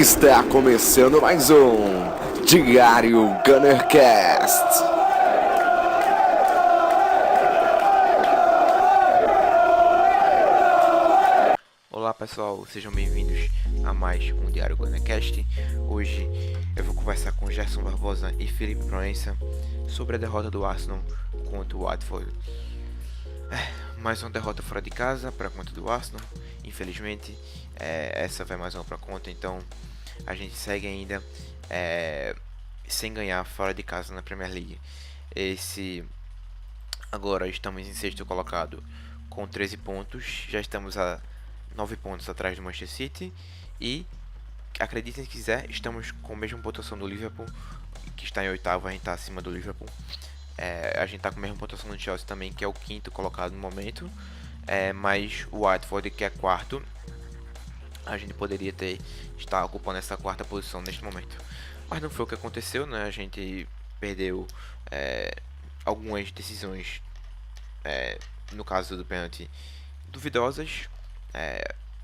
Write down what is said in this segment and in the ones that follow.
Está começando mais um Diário Gunnercast. Olá pessoal, sejam bem-vindos a mais um Diário Gunnercast. Hoje eu vou conversar com Gerson Barbosa e Felipe Proença sobre a derrota do Arsenal contra o Watford. Mais uma derrota fora de casa para conta do Arsenal, infelizmente. Essa vai mais uma para conta, então a gente segue ainda sem ganhar fora de casa na Premier League. Agora estamos em sexto colocado com 13 pontos, já estamos a 9 pontos atrás do Manchester City e, acreditem se quiser, estamos com a mesma pontuação do Liverpool, que está em oitavo, a gente está acima do Liverpool. A gente está com a mesma pontuação do Chelsea também, que é o quinto colocado no momento, mas o Watford, que é quarto, a gente poderia estar ocupando essa quarta posição neste momento, mas não foi o que aconteceu, né? A gente perdeu algumas decisões, no caso do pênalti, duvidosas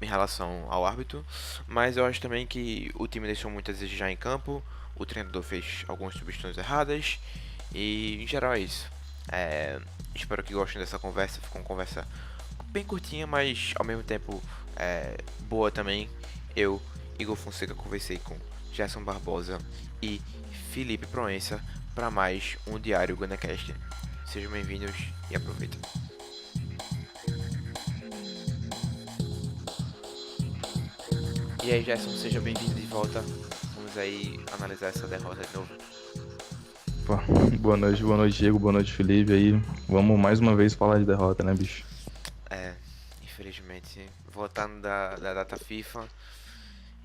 em relação ao árbitro, mas eu acho também que o time deixou muito a desejar em campo, o treinador fez algumas substituições erradas e em geral é isso. Espero que gostem dessa conversa, ficou uma conversa bem curtinha, mas ao mesmo tempo boa também. Eu, Igor Fonseca, conversei com Gerson Barbosa e Felipe Proença para mais um Diário Gunnercast. Sejam bem-vindos e aproveitem. E aí, Gerson, seja bem-vindo de volta. Vamos aí analisar essa derrota de novo. Opa, boa noite, Diego, boa noite, Felipe. Aí, vamos mais uma vez falar de derrota, né, bicho? Infelizmente, voltando da data FIFA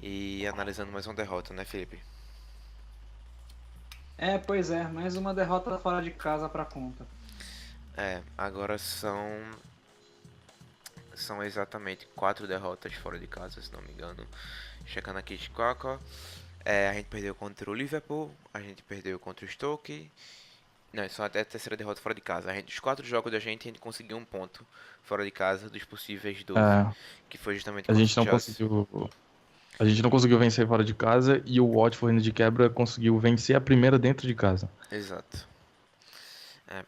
e analisando mais uma derrota, né, Felipe? Pois é, mais uma derrota fora de casa pra conta. Agora são exatamente 4 derrotas fora de casa, se não me engano. Checando aqui de Coca. A gente perdeu contra o Liverpool, a gente perdeu contra o Stoke. Não, só até a terceira derrota fora de casa. Dos 4 jogos da gente, a gente conseguiu um ponto fora de casa dos possíveis 12, É, que foi justamente a contra gente o não Chelsea. conseguiu, a gente não conseguiu vencer fora de casa e o Watford de quebra conseguiu vencer a primeira dentro de casa. Exato.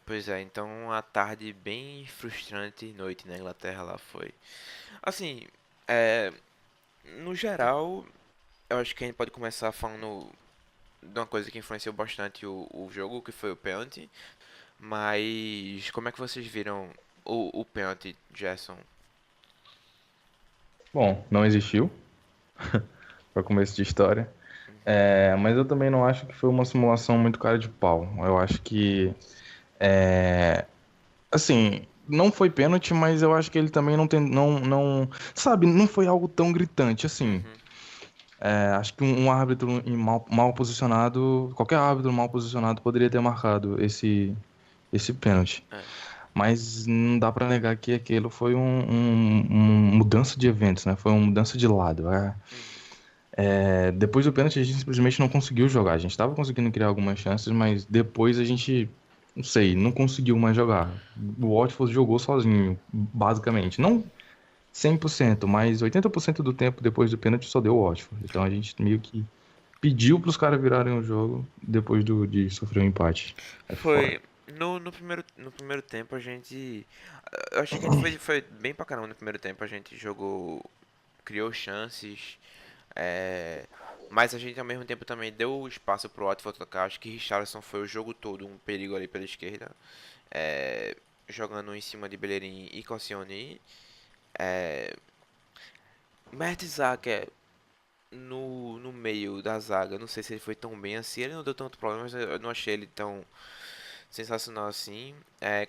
Pois é, então a tarde bem frustrante, noite na Inglaterra lá foi. Assim, é, no geral, eu acho que a gente pode começar falando de uma coisa que influenciou bastante o jogo, que foi o pênalti. Mas como é que vocês viram o pênalti, Gerson? Bom, não existiu, para começo de história. Mas eu também não acho que foi uma simulação muito cara de pau. Eu acho que, assim, não foi pênalti, mas eu acho que ele também não tem, sabe, não foi algo tão gritante assim. Uhum. Acho que um árbitro mal posicionado, qualquer árbitro mal posicionado poderia ter marcado esse pênalti. É. Mas não dá pra negar que aquilo foi uma mudança de eventos, né? Foi uma mudança de lado. Uhum. Depois do pênalti a gente simplesmente não conseguiu jogar. A gente estava conseguindo criar algumas chances, mas depois a gente, não sei, não conseguiu mais jogar. O Watford jogou sozinho, basicamente. Não 100%, mas 80% do tempo depois do pênalti só deu o Watford. Então a gente meio que pediu para os caras virarem o jogo depois de sofrer um empate. É foda. Foi no primeiro tempo a gente. Eu achei que a gente foi bem pra caramba no primeiro tempo. A gente jogou, criou chances, mas a gente ao mesmo tempo também deu espaço pro Watford tocar. Acho que Richarlison foi o jogo todo um perigo ali pela esquerda, é, jogando em cima de Bellerin e Koscielny. É, Mertesacker no meio da zaga, não sei se ele foi tão bem assim. Ele não deu tanto problema, mas eu não achei ele tão sensacional assim.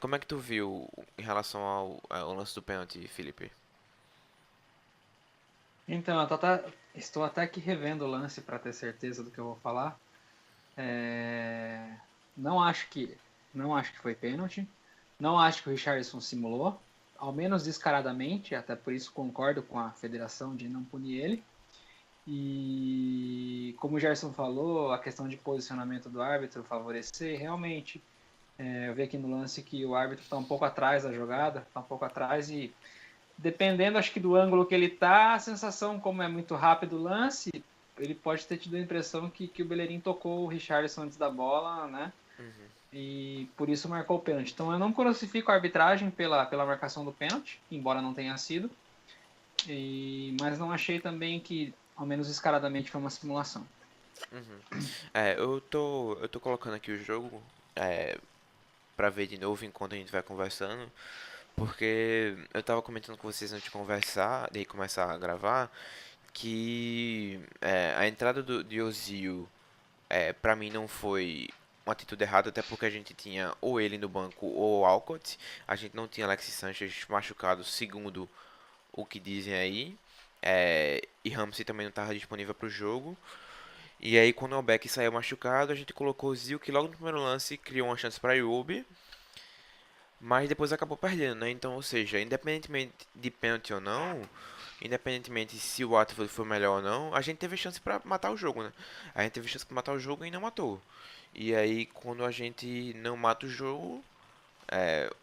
Como é que tu viu em relação ao lance do pênalti, Felipe? Então, estou até aqui revendo o lance para ter certeza do que eu vou falar. Não acho que foi pênalti. Não acho que o Richarlison simulou, ao menos descaradamente. Até por isso concordo com a federação de não punir ele. E como o Gerson falou, a questão de posicionamento do árbitro favorecer, realmente. Eu vi aqui no lance que o árbitro está um pouco atrás da jogada, está um pouco atrás e dependendo, acho que do ângulo que ele está, a sensação, como é muito rápido o lance, ele pode ter tido a impressão que o Bellerin tocou o Richarlison antes da bola, né? Uhum. E por isso marcou o pênalti. Então eu não crucifico a arbitragem pela marcação do pênalti, embora não tenha sido. Mas não achei também que, ao menos descaradamente, foi uma simulação. Eu tô colocando aqui o jogo pra ver de novo enquanto a gente vai conversando, porque eu tava comentando com vocês antes de conversar, de começar a gravar, que a entrada de Ozil, pra mim não foi uma atitude errada, até porque a gente tinha ou ele no banco ou o Alcott, a gente não tinha Alexis Sanchez machucado, segundo o que dizem aí, e Ramsey também não estava disponível para o jogo. E aí quando o Beck saiu machucado, a gente colocou o Zil, que logo no primeiro lance criou uma chance para Iwobi, mas depois acabou perdendo, né? Então, ou seja, independentemente de pênalti ou não, independentemente se o Watford foi melhor ou não, a gente teve chance para matar o jogo, né? A gente teve chance para matar o jogo e não matou. E aí quando a gente não mata o jogo,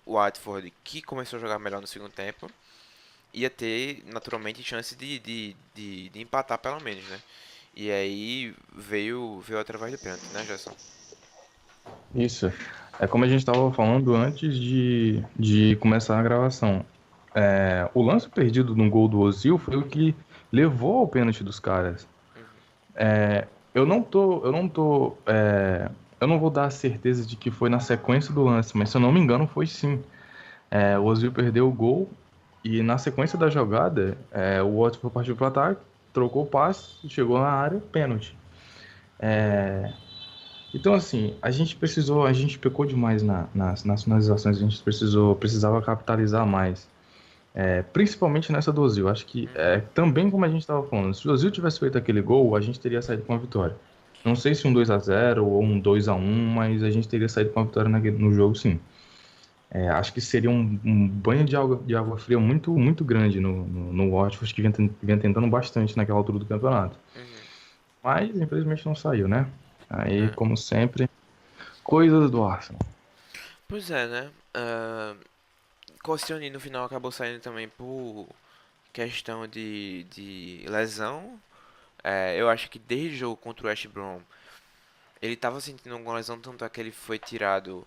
o Watford, que começou a jogar melhor no segundo tempo, ia ter naturalmente chance de empatar pelo menos, né? E aí veio através do pênalti, né, Gerson? Isso. É como a gente estava falando antes de começar a gravação. O lance perdido no gol do Ozil foi o que levou ao pênalti dos caras. Eu não tô, eu não tô, eu não vou dar a certeza de que foi na sequência do lance, mas se eu não me engano foi sim. O Ozil perdeu o gol e na sequência da jogada, o Watford partiu para o ataque, trocou o passe, chegou na área, pênalti. Então, assim, a gente pecou demais nas finalizações, a gente precisava capitalizar mais. Principalmente nessa do Ozil. Acho que, também como a gente estava falando, se o Ozil tivesse feito aquele gol, a gente teria saído com a vitória. Não sei se um 2-0 ou um 2-1, mas a gente teria saído com a vitória no jogo, sim. Acho que seria um banho de água fria muito, muito grande no Watford, que vinha tentando bastante naquela altura do campeonato. Uhum. Mas, infelizmente, não saiu, né? Aí, É. como sempre, coisas do Arsenal. Pois é, né? Koscielny no final acabou saindo também por questão de lesão. Eu acho que desde o jogo contra o West Brom, ele tava sentindo alguma lesão, tanto é que ele foi tirado.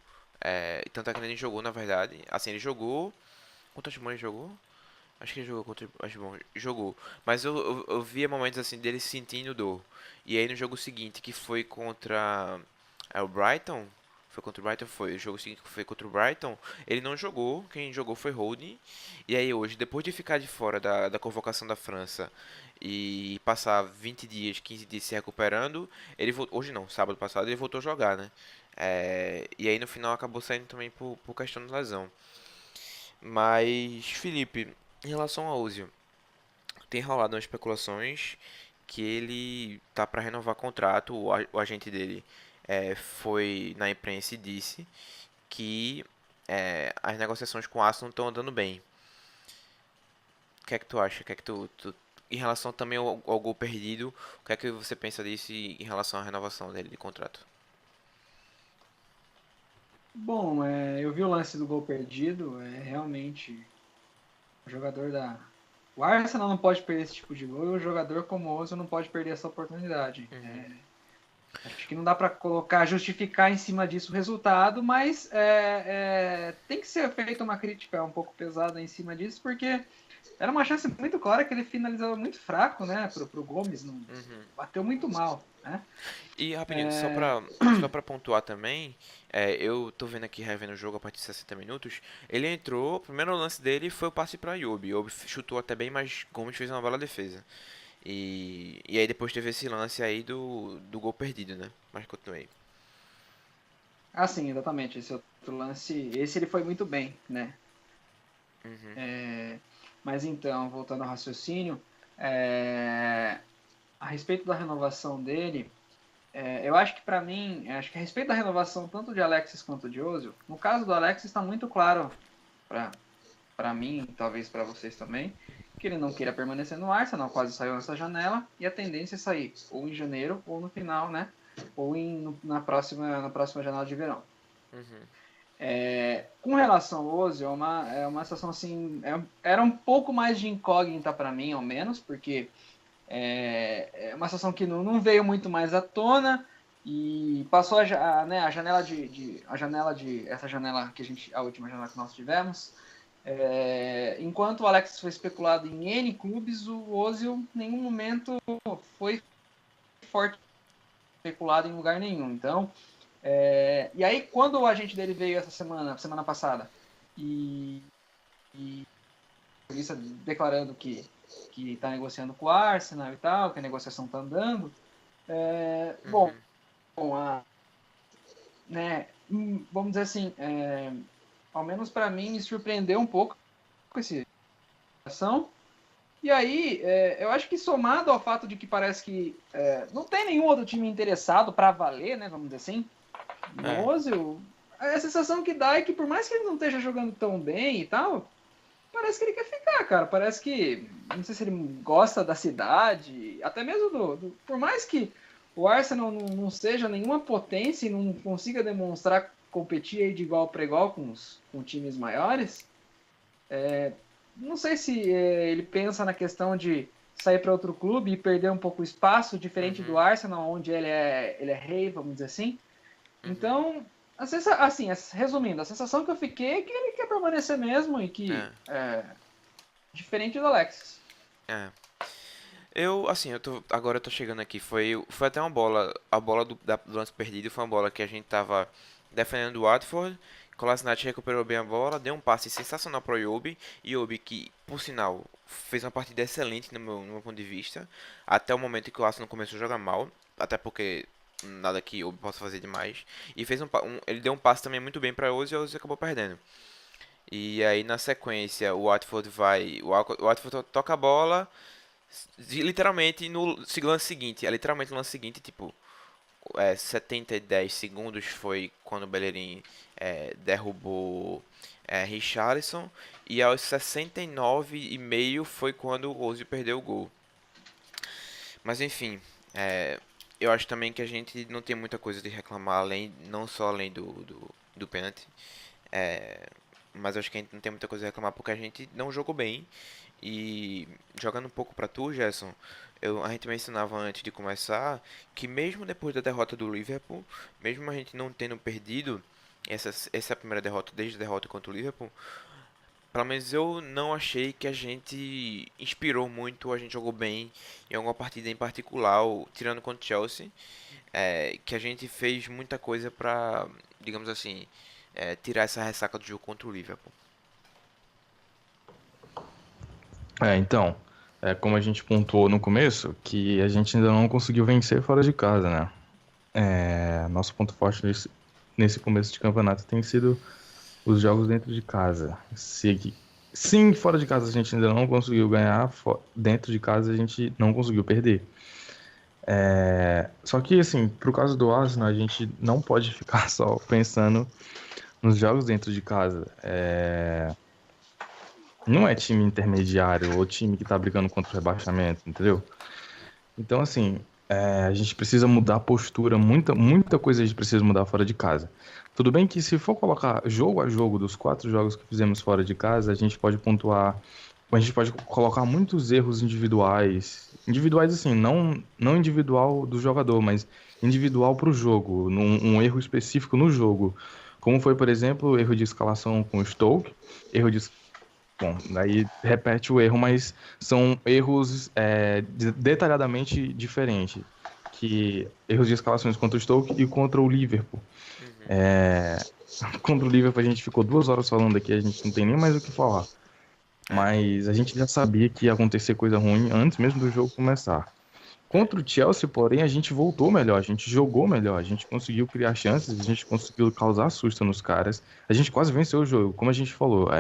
Tanto é que ele nem jogou, na verdade. Assim, ele jogou. Contra o West Brom ele jogou? Acho que ele jogou contra o West Brom. Jogou. Mas eu via momentos assim dele sentindo dor. E aí no jogo seguinte, que foi contra o Brighton. Foi contra o Brighton? Foi. O jogo seguinte que foi contra o Brighton. Ele não jogou. Quem jogou foi Holding. E aí hoje, depois de ficar de fora da convocação da França e passar 20 dias, 15 dias se recuperando, ele voltou. Hoje não, sábado passado ele voltou a jogar, né? E aí no final acabou saindo também por questão de lesão. Mas, Felipe, em relação ao Ozil, tem rolado umas especulações que ele tá para renovar contrato. O agente dele foi na imprensa e disse que as negociações com o Arsenal estão andando bem. O que é que tu acha? O que é que em relação também ao gol perdido, o que é que você pensa disso em relação à renovação dele de contrato? Bom, eu vi o lance do gol perdido, realmente o jogador da... O Arsenal não pode perder esse tipo de gol e o jogador como o Ozil não pode perder essa oportunidade. Acho que não dá para justificar em cima disso o resultado, mas tem que ser feita uma crítica um pouco pesada em cima disso, porque era uma chance muito clara que ele finalizava muito fraco, né, pro Gomes, não, bateu muito mal, né? E rapidinho, só pra pontuar também, eu tô vendo aqui, revendo o jogo a partir de 60 minutos. Ele entrou, o primeiro lance dele foi o passe pra Iwobi. Iwobi chutou até bem, mas Gomes fez uma bela defesa. E aí depois teve esse lance aí do gol perdido, né? Mas continuei. Ah, sim, exatamente, esse outro lance, esse ele foi muito bem, né? Mas então, voltando ao raciocínio, a respeito da renovação dele, eu acho que para mim, acho que a respeito da renovação tanto de Alexis quanto de Ozil, no caso do Alexis está muito claro para mim, talvez para vocês também, que ele não queira permanecer no Arsenal, quase saiu nessa janela, e a tendência é sair ou em janeiro ou no final, né? Ou na próxima janela de verão. Com relação ao Ozil, é uma situação assim, era um pouco mais de incógnita para mim, ao menos, porque É uma situação que não veio muito mais à tona e passou né, a janela essa janela que a última janela que nós tivemos. Enquanto o Alexis foi especulado em N clubes, o Ozil em nenhum momento foi forte especulado em lugar nenhum. Então, e aí quando o agente dele veio essa semana passada, e declarando que está negociando com o Arsenal e tal, que a negociação está andando, bom, né, vamos dizer assim, ao menos para mim me surpreendeu um pouco com essa ação. E aí, eu acho que somado ao fato de que parece que não tem nenhum outro time interessado para valer, né, vamos dizer assim, no Ozil, a sensação que dá é que por mais que ele não esteja jogando tão bem e tal, parece que ele quer ficar, cara. Parece que, não sei se ele gosta da cidade, até mesmo por mais que o Arsenal não seja nenhuma potência e não consiga demonstrar competir aí de igual para igual com times maiores, não sei se ele pensa na questão de sair para outro clube e perder um pouco o espaço, diferente do Arsenal, onde ele é rei, vamos dizer assim. Então, assim, resumindo, a sensação que eu fiquei é que ele quer permanecer mesmo e que diferente do Alexis. Agora eu tô chegando aqui, foi até uma bola, a bola do lance perdido foi uma bola que a gente tava defendendo o Watford, Kolasinac recuperou bem a bola, deu um passe sensacional pro Iwobi que, por sinal, fez uma partida excelente no meu ponto de vista, até o momento em que o Arsenal começou a jogar mal, até porque nada que Iwobi possa fazer demais, e fez ele deu um passe também muito bem pra Ozil e o Ozil acabou perdendo. E aí na sequência o Watford toca a bola, literalmente no lance seguinte, literalmente no lance seguinte, tipo, 70 e 10 segundos foi quando o Bellerin derrubou Richarlison, e aos 69 e meio foi quando o Ozil perdeu o gol. Mas enfim, eu acho também que a gente não tem muita coisa de reclamar, não só além do pênalti, mas acho que a gente não tem muita coisa a reclamar porque a gente não jogou bem. E jogando um pouco pra tu, Gerson, a gente mencionava antes de começar que mesmo depois da derrota do Liverpool, mesmo a gente não tendo perdido essa primeira derrota, desde a derrota contra o Liverpool, pelo menos eu não achei que a gente inspirou muito, a gente jogou bem em alguma partida em particular, tirando contra o Chelsea, que a gente fez muita coisa pra, digamos assim, tirar essa ressaca do jogo contra o Liverpool. Então, como a gente pontuou no começo, que a gente ainda não conseguiu vencer fora de casa, né? Nosso ponto forte nesse começo de campeonato tem sido os jogos dentro de casa. Sim, fora de casa a gente ainda não conseguiu ganhar, dentro de casa a gente não conseguiu perder. Só que, assim, pro caso do Arsenal, a gente não pode ficar só pensando nos jogos dentro de casa. Não é time intermediário ou time que tá brigando contra o rebaixamento, entendeu? Então, assim, a gente precisa mudar a postura, muita coisa a gente precisa mudar fora de casa. Tudo bem que se for colocar jogo a jogo dos 4 jogos que fizemos fora de casa, a gente pode pontuar, a gente pode colocar muitos erros individuais assim, não individual do jogador, mas individual pro jogo, um erro específico no jogo. Como foi, por exemplo, o erro de escalação com o Stoke, Bom, daí repete o erro, mas são erros detalhadamente diferentes. Que erros de escalações contra o Stoke e contra o Liverpool. Contra o Liverpool a gente ficou 2 horas falando aqui, a gente não tem nem mais o que falar. Mas a gente já sabia que ia acontecer coisa ruim antes mesmo do jogo começar. Contra o Chelsea, porém, a gente voltou melhor, a gente jogou melhor, a gente conseguiu criar chances, a gente conseguiu causar susto nos caras. A gente quase venceu o jogo, como a gente falou.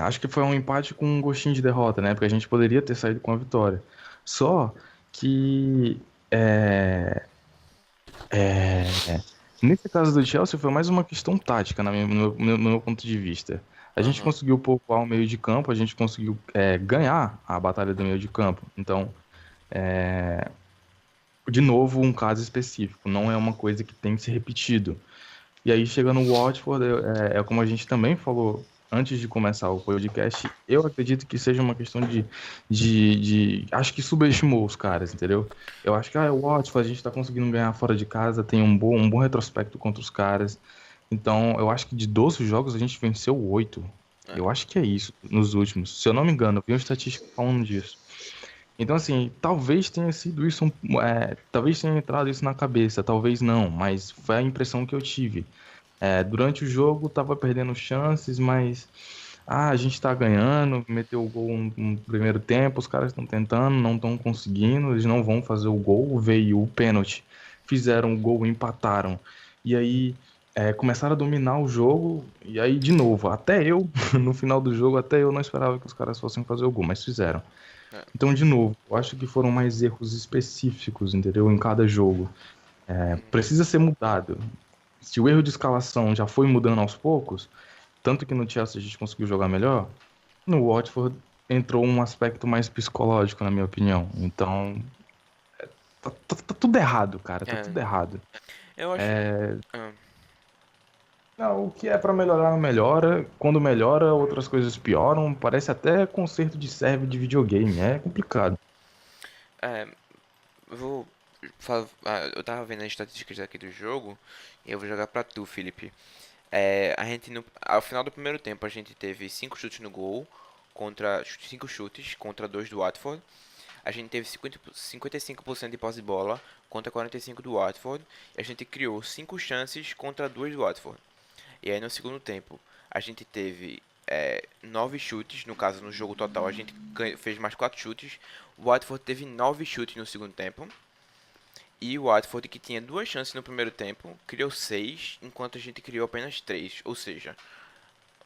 Acho que foi um empate com um gostinho de derrota, né? Porque a gente poderia ter saído com a vitória. Só que nesse caso do Chelsea foi mais uma questão tática, no meu ponto de vista. A gente conseguiu poupar o meio de campo, a gente conseguiu ganhar a batalha do meio de campo. Então, de novo, um caso específico, não é uma coisa que tem que ser repetido. E aí, chegando no Watford, como a gente também falou antes de começar o podcast, eu acredito que seja uma questão acho que subestimou os caras, entendeu? Eu acho que, o Watford, a gente tá conseguindo ganhar fora de casa, tem um bom retrospecto contra os caras. Então, eu acho que de 12 jogos a gente venceu 8. Eu acho que é isso, nos últimos. Se eu não me engano, eu vi uma estatística falando disso. Então, assim, talvez tenha sido isso, talvez tenha entrado isso na cabeça, talvez não, mas foi a impressão que eu tive. Durante o jogo, tava perdendo chances, mas a gente tá ganhando, meteu o gol no primeiro tempo, os caras estão tentando, não estão conseguindo, eles não vão fazer o gol, veio o pênalti, fizeram o gol, empataram. E aí começaram a dominar o jogo, e aí de novo, até eu, no final do jogo, até eu não esperava que os caras fossem fazer o gol, mas fizeram. É. Então, de novo, eu acho que foram mais erros específicos, entendeu? Em cada jogo. Precisa ser mudado. Se o erro de escalação já foi mudando aos poucos, tanto que no Chelsea a gente conseguiu jogar melhor, no Watford entrou um aspecto mais psicológico, na minha opinião. Então, tá tudo errado, cara. Tá É. tudo errado. Eu acho. Ah, Não, o que é pra melhorar, melhora. Quando melhora, outras coisas pioram. Parece até conserto de serve de videogame. É complicado. é, eu vou. Eu tava vendo as estatísticas aqui do jogo e eu vou jogar pra tu, Felipe. A gente ao final do primeiro tempo a gente teve 5 chutes no gol contra 5 chutes contra 2 do Watford. A gente teve 55% de posse de bola contra 45 do Watford. E a gente criou 5 chances contra 2 do Watford. E aí no segundo tempo a gente teve 9 chutes, no caso no jogo total a gente fez mais 4 chutes. O Watford teve 9 chutes no segundo tempo. E o Watford, que tinha 2 chances no primeiro tempo, criou 6, enquanto a gente criou apenas 3. Ou seja,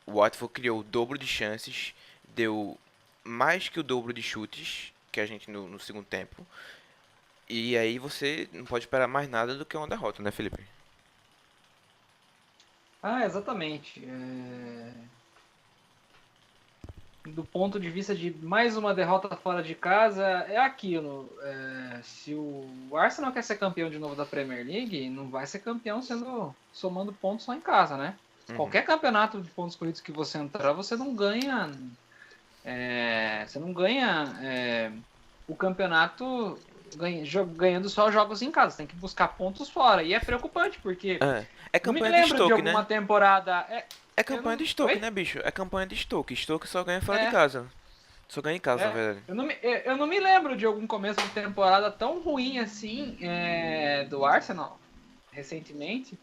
o Watford criou o dobro de chances, deu mais que o dobro de chutes que a gente no segundo tempo. E aí você não pode esperar mais nada do que uma derrota, né, Felipe? Exatamente. Do ponto de vista de mais uma derrota fora de casa, é aquilo. Se o Arsenal quer ser campeão de novo da Premier League, não vai ser campeão somando pontos só em casa, né? Qualquer campeonato de pontos corridos que você entrar, você não ganha. Você não ganha o campeonato ganhando só jogos em casa. Você tem que buscar pontos fora. E é preocupante, porque É não me campanha de lembro de Stoke, alguma né? temporada. É campanha de Stoke, Oi? né, bicho? É campanha de Stoke. Stoke só ganha fora de casa. Só ganha em casa, na verdade. Eu não me lembro de algum começo de temporada tão ruim assim do Arsenal, recentemente,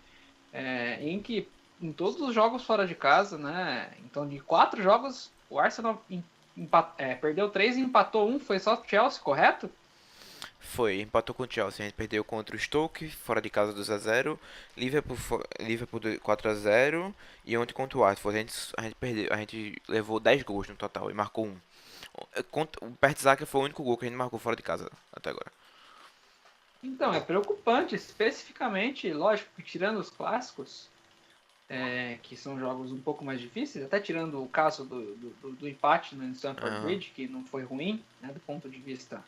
em que em todos os jogos fora de casa, né? Então, de 4 jogos, o Arsenal perdeu 3 e empatou 1, foi só Chelsea, correto? Foi, empatou com o Chelsea. A gente perdeu contra o Stoke, fora de casa 2-0. Liverpool 4-0. E ontem contra o Watford. A gente perdeu, a gente levou 10 gols no total e marcou 1. O Pertzaker foi o único gol que a gente marcou fora de casa até agora. Então, é preocupante, especificamente, lógico, que tirando os clássicos, que são jogos um pouco mais difíceis, até tirando o caso do empate no Stamford Bridge, que não foi ruim, né, do ponto de vista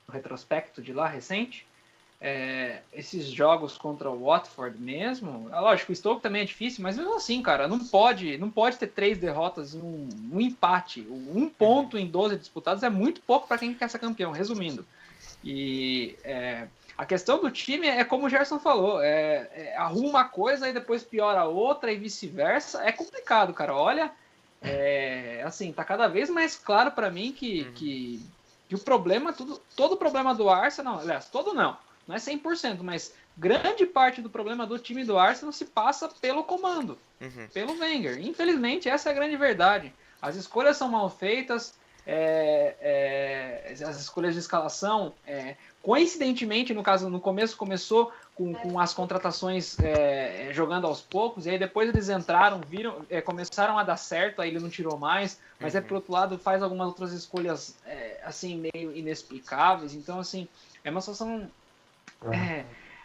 do retrospecto de lá, recente. Esses jogos contra o Watford mesmo, lógico, o Stoke também é difícil, mas mesmo assim, cara, não pode ter 3 derrotas e um empate. 1 ponto em 12 disputados é muito pouco para quem quer ser campeão, resumindo. E a questão do time é como o Gerson falou, arruma uma coisa e depois piora a outra e vice-versa. É complicado, cara. Olha, assim, tá cada vez mais claro para mim que o problema, todo o problema do Arsenal, aliás, todo não é 100%, mas grande parte do problema do time do Arsenal se passa pelo comando, pelo Wenger. Infelizmente, essa é a grande verdade. As escolhas são mal feitas, as escolhas de escalação, coincidentemente, no começo começou com as contratações jogando aos poucos, e aí depois eles entraram, começaram a dar certo, aí ele não tirou mais, mas por outro lado faz algumas outras escolhas assim, meio inexplicáveis. Então, assim, é uma situação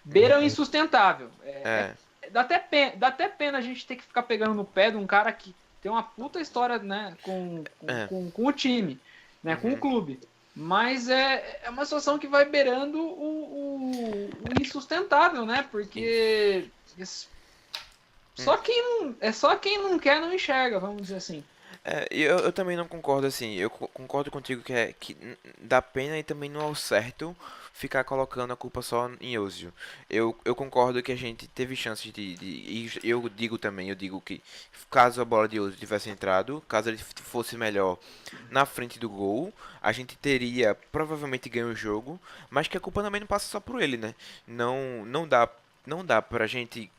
beira o insustentável. Dá até pena a gente ter que ficar pegando no pé de um cara que tem uma puta história, né, com o time, né, com o clube. Mas é uma situação que vai beirando o insustentável, né? Porque Só quem não quer não enxerga, vamos dizer assim. Eu também não concordo assim. Eu concordo contigo que dá pena e também não é o certo ficar colocando a culpa só em Ozil. Eu concordo que a gente teve chances e eu digo que caso a bola de Ozil tivesse entrado, caso ele fosse melhor na frente do gol, a gente teria provavelmente ganho o jogo, mas que a culpa também não passa só por ele, né? Não dá pra gente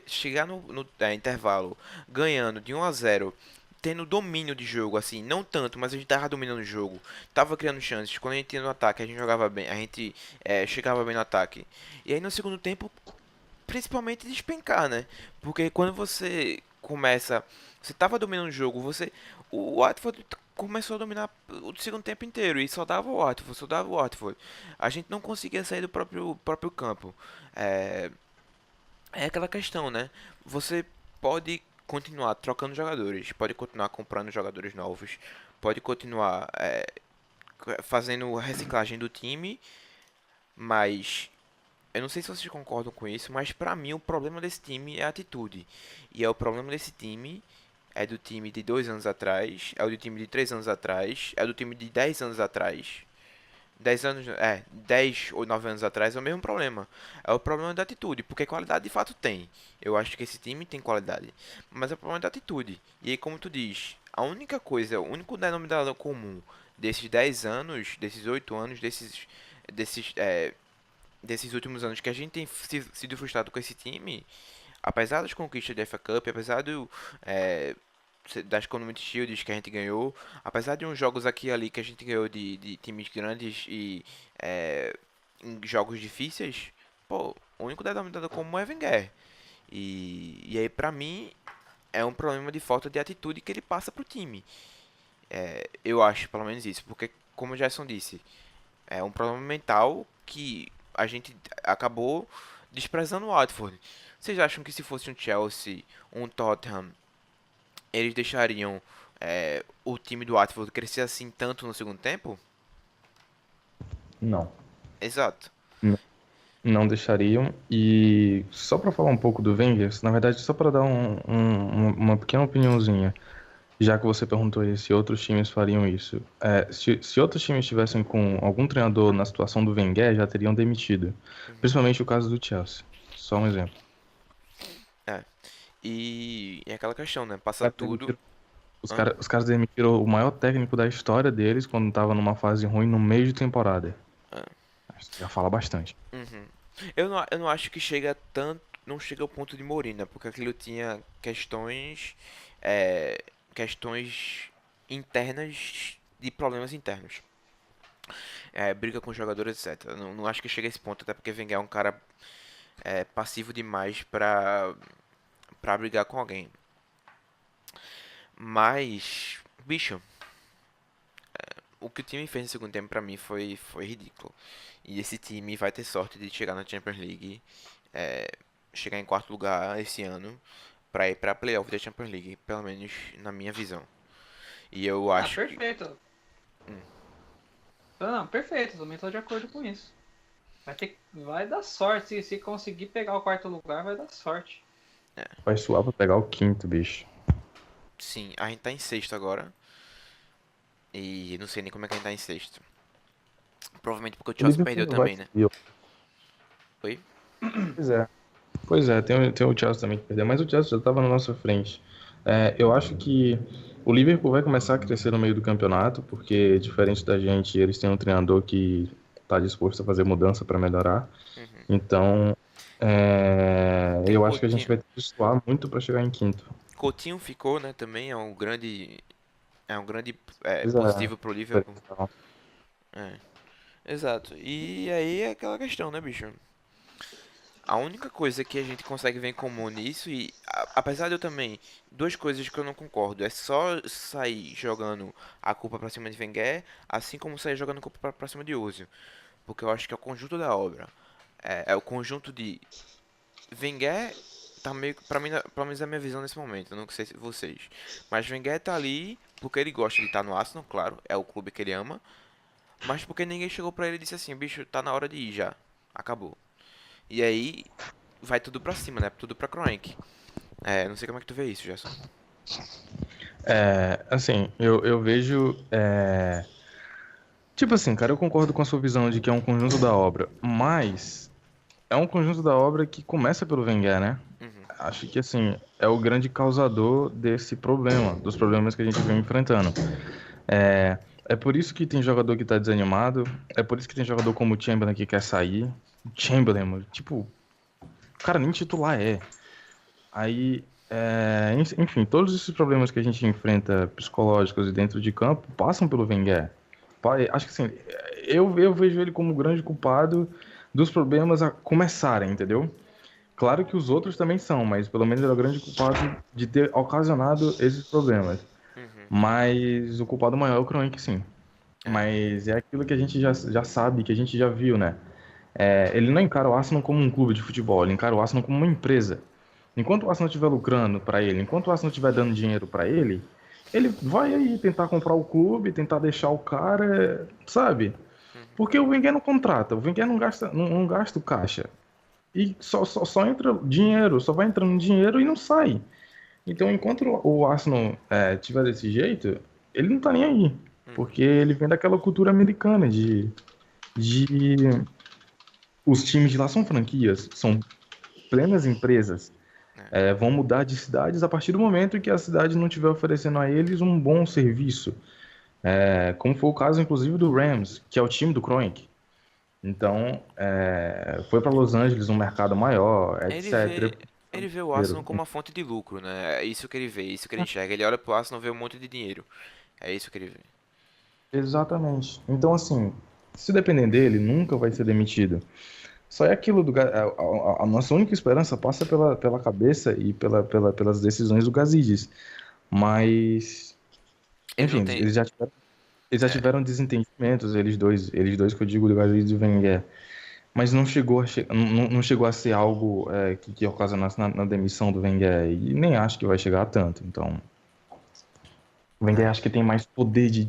chegar no intervalo ganhando de 1-0, tendo domínio de jogo, assim, não tanto, mas a gente tava dominando o jogo, tava criando chances. Quando a gente ia no ataque, a gente jogava bem, a gente chegava bem no ataque. E aí no segundo tempo, principalmente despencar, né? Porque quando você começa, você tava dominando o jogo, o Watford começou a dominar o segundo tempo inteiro e só dava o Watford, só dava o Watford. A gente não conseguia sair do próprio campo. É, é aquela questão, né? Você pode continuar trocando jogadores, pode continuar comprando jogadores novos, pode continuar fazendo reciclagem do time, mas eu não sei se vocês concordam com isso, mas pra mim o problema desse time é a atitude. E é o problema desse time é do time de 2 anos atrás, é o do time de 3 anos atrás, é do time de 10 anos atrás. 10 ou 9 anos atrás é o mesmo problema. É o problema da atitude, porque qualidade de fato tem. Eu acho que esse time tem qualidade, mas é o problema da atitude. E aí, como tu diz, a única coisa, o único denominador comum desses 10 anos, desses 8 anos, desses, é, desses últimos anos que a gente tem sido frustrado com esse time, apesar das conquistas da FA Cup, apesar é, das Community Shields que a gente ganhou, apesar de uns jogos aqui e ali que a gente ganhou de times grandes e em jogos difíceis, pô, o único denominador comum é Wenger. E aí, pra mim, é um problema de falta de atitude que ele passa pro time. Eu acho, pelo menos isso, porque, como o Gerson disse, é um problema mental que a gente acabou desprezando o Watford. Vocês acham que se fosse um Chelsea, um Tottenham, eles deixariam o time do Watford crescer assim tanto no segundo tempo? Não. Exato. N- Não deixariam. E só para falar um pouco do Wenger, na verdade, só para dar uma pequena opiniãozinha, já que você perguntou aí se outros times fariam isso. Se outros times estivessem com algum treinador na situação do Wenger, já teriam demitido. Principalmente o caso do Chelsea. Só um exemplo. É. E é aquela questão, né? Os Passa caras tudo. demitiram, Hã? os caras demitiram o maior técnico da história deles quando tava numa fase ruim no meio de temporada. Acho que já fala bastante. Uhum. Eu não acho que chega tanto. Não chega ao ponto de Mourinho, né? Porque aquilo tinha questões. Questões internas de problemas internos. Briga com jogadores, etc. Não acho que chega a esse ponto, até porque Wenger é um cara passivo demais pra brigar com alguém. Mas, bicho, o que o time fez no segundo tempo pra mim foi ridículo. E esse time vai ter sorte de chegar na Champions League, é, chegar em quarto lugar esse ano, pra ir pra playoff da Champions League, pelo menos na minha visão. E eu Ah, acho que. perfeito. Não, perfeito, também tô de acordo com isso. Vai dar sorte, se conseguir pegar o quarto lugar, vai dar sorte. Vai suar pra pegar o quinto, bicho. Sim, a gente tá em sexto agora. E não sei nem como é que a gente tá em sexto. Provavelmente porque o O Chelsea Liverpool perdeu não vai também, né? subir. Oi? Pois é. Pois é, tem o Chelsea também que perdeu, mas o Chelsea já tava na nossa frente. Eu acho que o Liverpool vai começar a crescer no meio do campeonato, porque diferente da gente, eles têm um treinador que tá disposto a fazer mudança para melhorar. Uhum. Então, Tem o eu acho que a gente Coutinho. vai ter que suar muito para chegar em quinto. Coutinho ficou, né? Também é um grande Pois é. positivo pro Liverpool. É, exato. E aí é aquela questão, né, bicho? A única coisa que a gente consegue ver em comum nisso, e apesar de eu também, duas coisas que eu não concordo, é só sair jogando a culpa pra cima de Wenger, assim como sair jogando a culpa pra cima de Ozil. Porque eu acho que é o conjunto da obra. É o conjunto de Wenger tá meio pra mim, pelo menos é a minha visão nesse momento, eu não sei se vocês. Mas Wenger tá ali porque ele gosta de estar no Arsenal, claro, é o clube que ele ama. Mas porque ninguém chegou pra ele e disse assim, bicho, tá na hora de ir já. Acabou. E aí vai tudo pra cima, né? Tudo pra Kroenke. Não sei como é que tu vê isso, Gerson. Assim, eu vejo. Tipo assim, cara, eu concordo com a sua visão de que é um conjunto da obra, mas é um conjunto da obra que começa pelo Wenger, né? Uhum. Acho que, assim, é o grande causador desse problema, dos problemas que a gente vem enfrentando. É por isso que tem jogador que tá desanimado, é por isso que tem jogador como o Chamberlain que quer sair. O Chamberlain, mano, tipo, o cara nem titular é. Aí, enfim, todos esses problemas que a gente enfrenta psicológicos e dentro de campo passam pelo Wenger. Acho que assim, eu vejo ele como o grande culpado dos problemas a começarem, entendeu? Claro que os outros também são, mas pelo menos ele é o grande culpado de ter ocasionado esses problemas. Uhum. Mas o culpado maior é o Kroenke, sim. É. Mas é aquilo que a gente já sabe, que a gente já viu, né? Ele não encara o Arsenal como um clube de futebol, ele encara o Arsenal como uma empresa. Enquanto o Arsenal estiver lucrando para ele, enquanto o Arsenal estiver dando dinheiro para ele vai aí tentar comprar o clube, tentar deixar o cara, sabe? Uhum. Porque o Wenger não contrata, o Wenger não gasta o caixa. E só entra dinheiro, só vai entrando dinheiro e não sai. Então, enquanto o Arsenal tiver desse jeito, ele não tá nem aí. Uhum. Porque ele vem daquela cultura americana de os times de lá são franquias, são plenas empresas. É. Vão mudar de cidades a partir do momento em que a cidade não estiver oferecendo a eles um bom serviço. Como foi o caso, inclusive, do Rams, que é o time do Kroenke. Então, foi para Los Angeles, um mercado maior, Ele vê, etc. ele vê o Arsenal como uma fonte de lucro, né? É isso que ele vê, é isso que ele enxerga. Ele olha pro Arsenal e vê um monte de dinheiro. É isso que ele vê. Exatamente. Então, assim, se depender dele, nunca vai ser demitido. Só é aquilo a nossa única esperança passa pela cabeça e pelas decisões do Gazidis. Mas, Ele enfim, não tem. eles já É, tiveram desentendimentos, eles dois que eu digo do Gazidis e do Wenger. Mas não chegou não chegou a ser algo que ocasionasse na demissão do Wenger. E nem acho que vai chegar a tanto. Então, o Wenger é. acho que tem mais poder de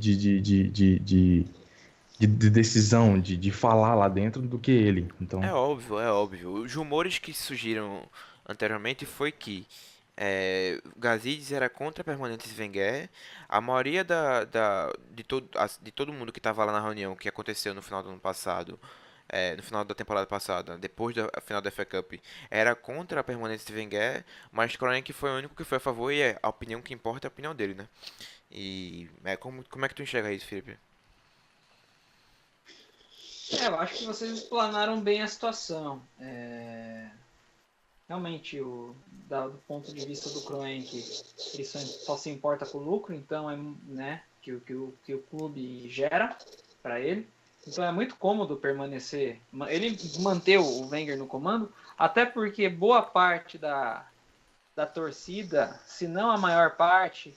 decisão, de falar lá dentro do que ele. Então, É óbvio, é óbvio. Os rumores que surgiram anteriormente foi que o Gazidis era contra a permanência de Wenger. A maioria de todo mundo que estava lá na reunião que aconteceu no final do ano passado, no final da temporada passada, depois da final da FA Cup, era contra a permanência de Wenger, mas Kroenke foi o único que foi a favor e a opinião que importa é a opinião dele, né? E como é que tu enxerga isso, Felipe? Eu acho que vocês explanaram bem a situação. Realmente, do ponto de vista do Kroenke, ele só se importa com o lucro, então né, que o clube gera para ele. Então é muito cômodo permanecer. Ele manter o Wenger no comando, até porque boa parte da torcida, se não a maior parte,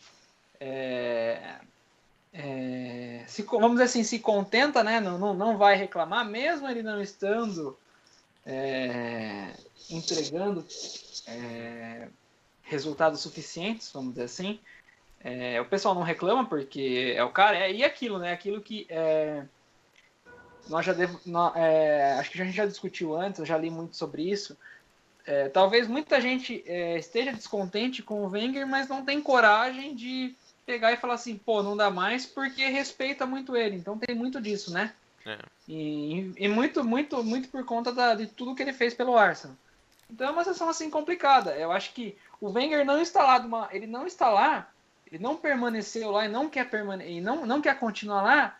vamos dizer assim, se contenta, né? Não vai reclamar, mesmo ele não estando entregando resultados suficientes, vamos dizer assim. O pessoal não reclama porque é o cara, e aquilo, né? Aquilo que acho que a gente já discutiu antes, eu já li muito sobre isso. Talvez muita gente esteja descontente com o Wenger, mas não tem coragem de pegar e falar assim, pô, não dá mais, porque respeita muito ele. Então tem muito disso, né? É. E muito, muito, muito por conta de tudo que ele fez pelo Arsenal. Então é uma situação assim complicada. Eu acho que o Wenger não está lá, ele não está lá, ele não permaneceu lá e não quer não quer continuar lá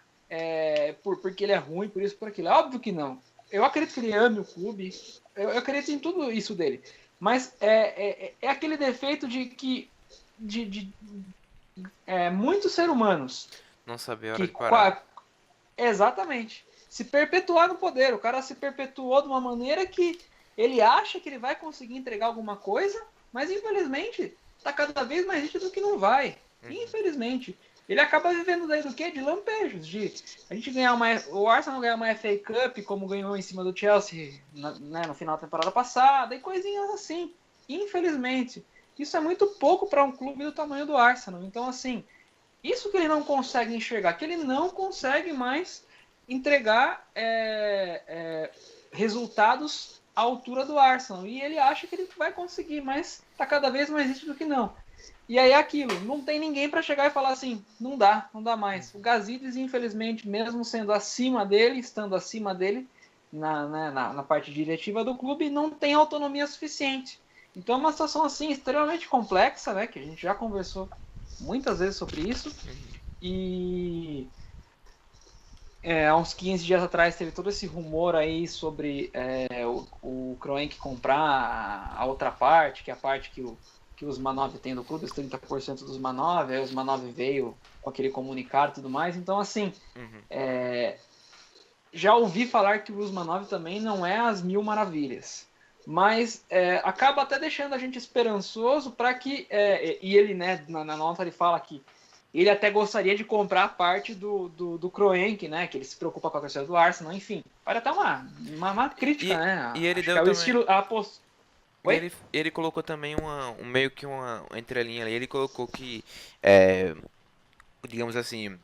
porque ele é ruim, por isso, por aquilo. É óbvio que não. Eu acredito que ele ame o clube, eu acredito em tudo isso dele. Mas é aquele defeito de muitos seres humanos Não saber a hora que de parar. exatamente se perpetuar no poder. O cara se perpetuou de uma maneira que ele acha que ele vai conseguir entregar alguma coisa, mas infelizmente está cada vez mais nítido que não vai. Infelizmente. Ele acaba vivendo daí do quê? De lampejos. De a gente ganhar o Arsenal ganhar uma FA Cup, como ganhou em cima do Chelsea no final da temporada passada, e coisinhas assim. Infelizmente. Isso é muito pouco para um clube do tamanho do Arsenal. Então, assim, isso que ele não consegue enxergar, que ele não consegue mais entregar resultados à altura do Arsenal. E ele acha que ele vai conseguir, mas tá cada vez mais nítido que não. E aí é aquilo, não tem ninguém para chegar e falar assim, não dá mais. O Gazidis, infelizmente, mesmo sendo acima dele, estando acima dele na parte diretiva do clube, não tem autonomia suficiente. Então é uma situação assim extremamente complexa, né? Que a gente já conversou muitas vezes sobre isso. E há uns 15 dias atrás teve todo esse rumor aí sobre o Kroenke comprar a outra parte, que é a parte que os Manov tem do clube, os 30% dos Manov, aí os Manov veio com aquele comunicado e tudo mais. Então, assim, já ouvi falar que o Usmanov também não é as mil maravilhas. Mas acaba até deixando a gente esperançoso para que... e ele, né, na nota ele fala que ele até gostaria de comprar a parte do Kroenke, né? Que ele se preocupa com a questão do Arsenal, enfim. Pode até uma crítica, né? E ele Acho deu que é o também... estilo... Oi? Ele colocou também meio que uma entrelinha ali. Ele colocou que, digamos assim,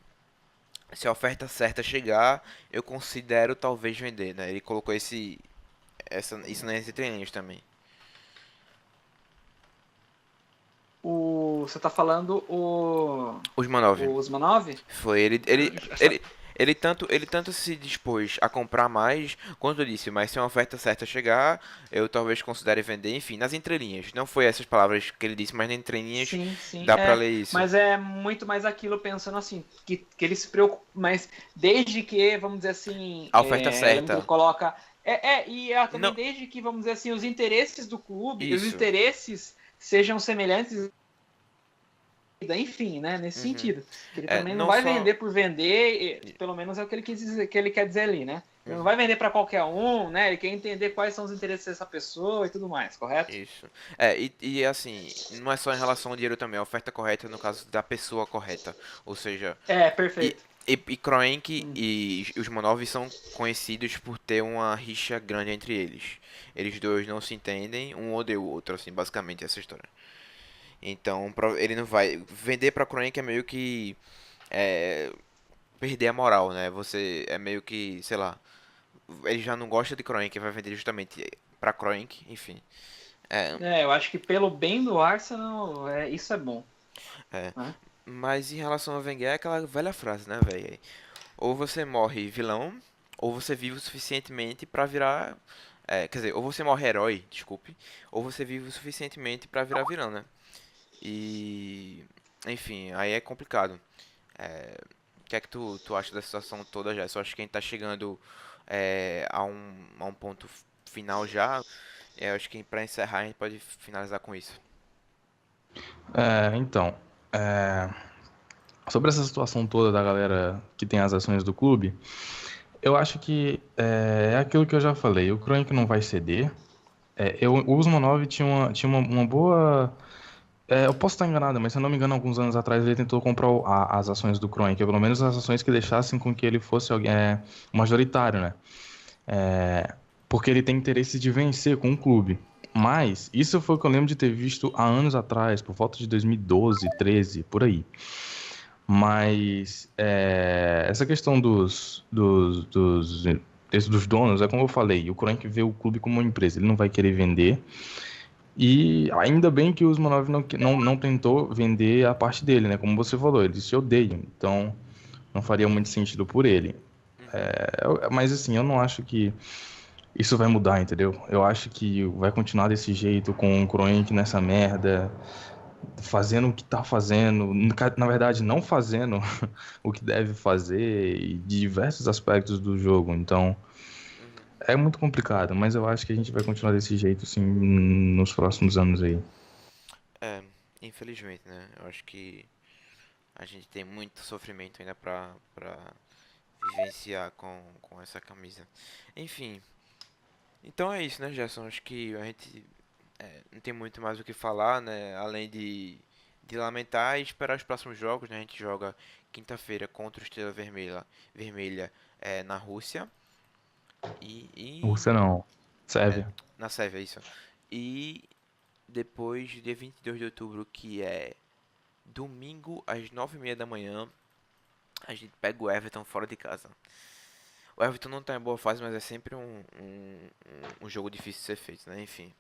se a oferta certa chegar, eu considero talvez vender, né? Ele colocou isso nas entrelinhas também. Você tá falando Os Manov. o Usmanov? Foi ele tanto se dispôs a comprar mais, quanto eu disse, mas se uma oferta certa chegar, eu talvez considere vender, enfim, nas entrelinhas. Não foi essas palavras que ele disse, mas nas entrelinhas Sim, dá pra ler isso. mas é muito mais aquilo pensando assim, que ele se preocupa, mas desde que, vamos dizer assim, A oferta eu lembro que certa. ele coloca, também Não, desde que, vamos dizer assim, os interesses do clube, os isso. interesses sejam semelhantes, enfim, né, nesse sentido. Que ele também não Não vai só. vender por vender, pelo menos é o que ele quis dizer, que ele quer dizer ali, né? Ele não vai vender para qualquer um, né? Ele quer entender quais são os interesses dessa pessoa e tudo mais, correto? Isso. E assim, não é só em relação ao dinheiro também, a oferta correta no caso da pessoa correta. Ou seja, e, Perfeito. e Kroenke e os Manov são conhecidos por ter uma rixa grande entre eles. Eles dois não se entendem, um odeia o outro, assim, basicamente essa história. Então, ele não vai. Vender pra Kroenke é meio que. É, perder a moral, né? Você é meio que, sei lá. Ele já não gosta de Kroenke, vai vender justamente pra Kroenke, enfim. É, Eu acho que pelo bem do Arsenal, isso é bom. é. Né? Mas em relação ao Wenger, é aquela velha frase, né, velho? Ou você morre vilão, ou você vive o suficientemente pra virar. Quer dizer, ou você morre herói, desculpe, ou você vive o suficientemente pra virar vilão, né? E. Enfim, aí é complicado. O que é que tu acha da situação toda já? Eu só acho que a gente tá chegando a um ponto final já. Eu acho que pra encerrar a gente pode finalizar com isso. Então, sobre essa situação toda da galera que tem as ações do clube, eu acho que é aquilo que eu já falei. O Kroenke não vai ceder. O Usmanov tinha uma boa. Eu posso estar enganado, mas se eu não me engano, alguns anos atrás ele tentou comprar as ações do Kroenke, pelo menos as ações que deixassem com que ele fosse alguém, majoritário, né? Porque ele tem interesse de vencer com o clube. Mas isso foi o que eu lembro de ter visto há anos atrás, por volta de 2012, 13, por aí. Mas essa questão dos donos, é como eu falei, o Kroenke vê o clube como uma empresa, ele não vai querer vender. E ainda bem que o Usmanov não tentou vender a parte dele, né? Como você falou, eles se odeiam, então não faria muito sentido por ele. Mas assim, eu não acho que isso vai mudar, entendeu? Eu acho que vai continuar desse jeito, com o Kroenke nessa merda, fazendo o que tá fazendo, na verdade não fazendo o que deve fazer, e de diversos aspectos do jogo. Então é muito complicado, mas eu acho que a gente vai continuar desse jeito, assim, nos próximos anos aí. É, infelizmente, né? Eu acho que a gente tem muito sofrimento ainda pra vivenciar com essa camisa. Enfim, então é isso, né, Gerson? Acho que a gente não tem muito mais o que falar, né? Além de lamentar e esperar os próximos jogos, né? A gente joga quinta-feira contra o Estrela Vermelha na Rússia e Você não. é, Sérvia. na Sérvia, isso. E depois, dia 22 de outubro, que é domingo às 9h30 da manhã, a gente pega o Everton fora de casa. O Everton não tá em boa fase, mas é sempre um jogo difícil de ser feito, né? Enfim.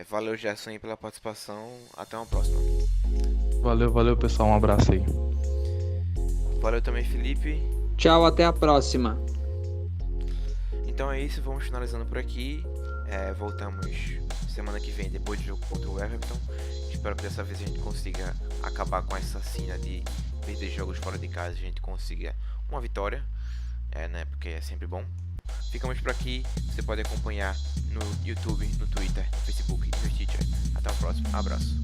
Valeu, Gerson, aí pela participação. Até uma próxima. Valeu, pessoal. Um abraço aí. Valeu também, Felipe. Tchau, até a próxima. Então é isso, vamos finalizando por aqui. Voltamos semana que vem, depois do jogo contra o Everton. Espero que dessa vez a gente consiga acabar com essa cena de perder jogos fora de casa. A gente consiga uma vitória, né? Porque é sempre bom. Ficamos por aqui. Você pode acompanhar no YouTube, no Twitter, no Facebook e no Stitcher. Até o próximo. Abraço.